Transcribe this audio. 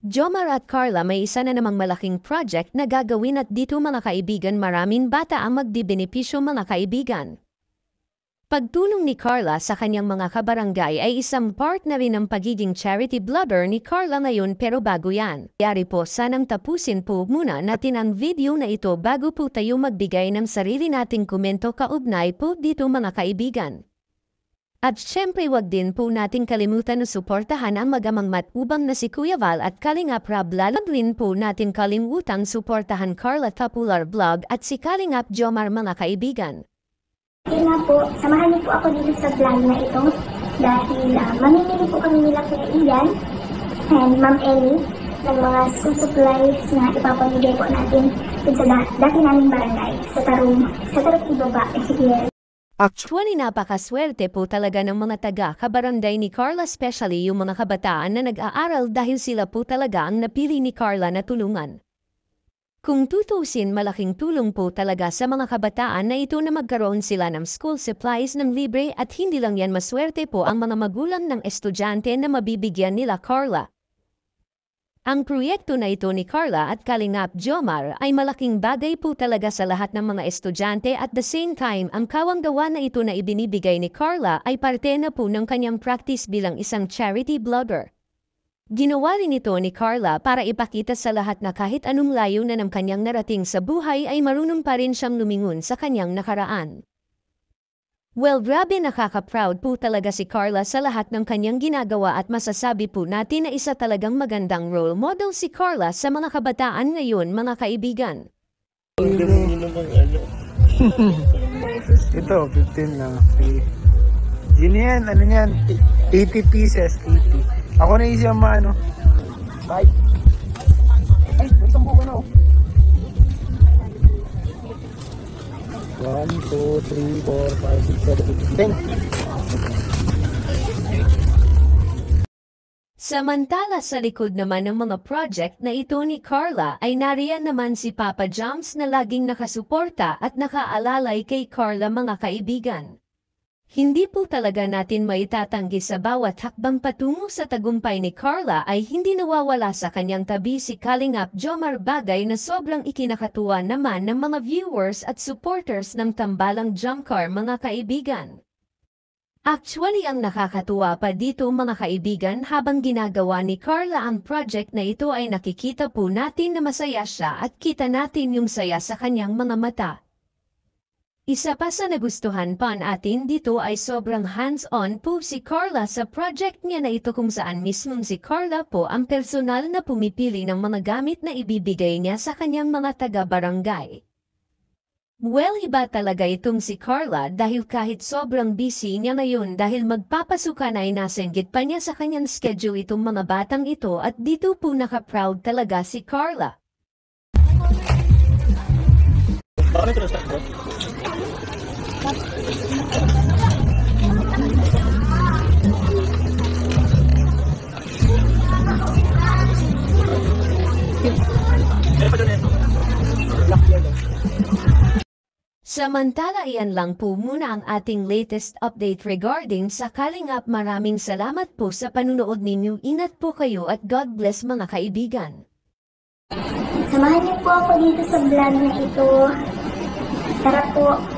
Jomar at Carla, may isa na namang malaking project na gagawin at dito mga kaibigan, maraming bata ang magdibenepisyo mga kaibigan. Pagtulong ni Carla sa kanyang mga kabarangay ay isang part na rin ng pagiging charity blogger ni Carla ngayon, pero bago yan, yari po sanang tapusin po muna natin ang video na ito bago po tayo magbigay ng sarili nating komento kaugnay po dito mga kaibigan. At syempre wag din po nating kalimutan na suportahan ang magamang matubang na si Kuya Val at Kalingap Rob, lalo rin po natin kalimutang suportahan Carla Tapular Vlog at si Kalingap Jomar mga kaibigan. Kaya nga po, samahan niyo po ako dito sa vlog na ito dahil mamimili po kami nila Kuya Ian and Ma'am Ellie ng mga school supplies na ipapamigay po natin dun sa dati naming barangay sa Tarong Ibaba. Actually, napakaswerte po talaga ng mga taga-kabarangay ni Carla, especially yung mga kabataan na nag-aaral dahil sila po talaga ang napili ni Carla na tulungan. Kung tutusin, malaking tulong po talaga sa mga kabataan na ito na magkaroon sila ng school supplies ng libre, at hindi lang yan, maswerte po ang mga magulang ng estudyante na mabibigyan nila Carla. Ang proyekto na ito ni Carla at Kalingap Jomar ay malaking bagay po talaga sa lahat ng mga estudyante, at the same time, ang kawanggawa na ito na ibinibigay ni Carla ay parte na po ng kanyang practice bilang isang charity blogger. Ginawa rin ito ni Carla para ipakita sa lahat na kahit anong layo na ng kanyang narating sa buhay ay marunong pa rin siyang lumingon sa kanyang nakaraan. Well, grabe, nakaka-proud po talaga si Carla sa lahat ng kanyang ginagawa, at masasabi po natin na isa talagang magandang role model si Carla sa mga kabataan ngayon mga kaibigan. Ito, 15 lang. Yun yan, ano yan? 80 pieces, 80. Ako na isang ano. Bye. Ay, may isang buka na. 1, 2, 3, 4, 5, 6, 7, 8, 10. Samantala sa likod naman ng mga project na ito ni Carla ay nariyan naman si Papa Joms na laging nakasuporta at nakaalalay kay Carla mga kaibigan. Hindi po talaga natin maitatanggi sa bawat hakbang patungo sa tagumpay ni Carla ay hindi nawawala sa kanyang tabi si Kalingap Jomar, bagay na sobrang ikinakatuwa naman ng mga viewers at supporters ng Tambalang Jomcar mga kaibigan. Actually, ang nakakatuwa pa dito mga kaibigan, habang ginagawa ni Carla ang project na ito ay nakikita po natin na masaya siya at kita natin yung saya sa kanyang mga mata. Isa pa sa nagustuhan pa natin dito ay sobrang hands-on po si Carla sa project niya na ito, kung saan mismong si Carla po ang personal na pumipili ng mga gamit na ibibigay niya sa kanyang mga taga-barangay. Well, iba talaga itong si Carla dahil kahit sobrang busy niya ngayon dahil magpapasukan ay nasenggit pa niya sa kanyang schedule itong mga batang ito, at dito po naka-proud talaga si Carla. Samantala, iyan lang po muna ang ating latest update regarding sa Kalingap. Maraming salamat po sa panunood ninyo. Ingat po kayo at God bless mga kaibigan. Samahan niyo po ako dito sa vlog na ito. Tara po.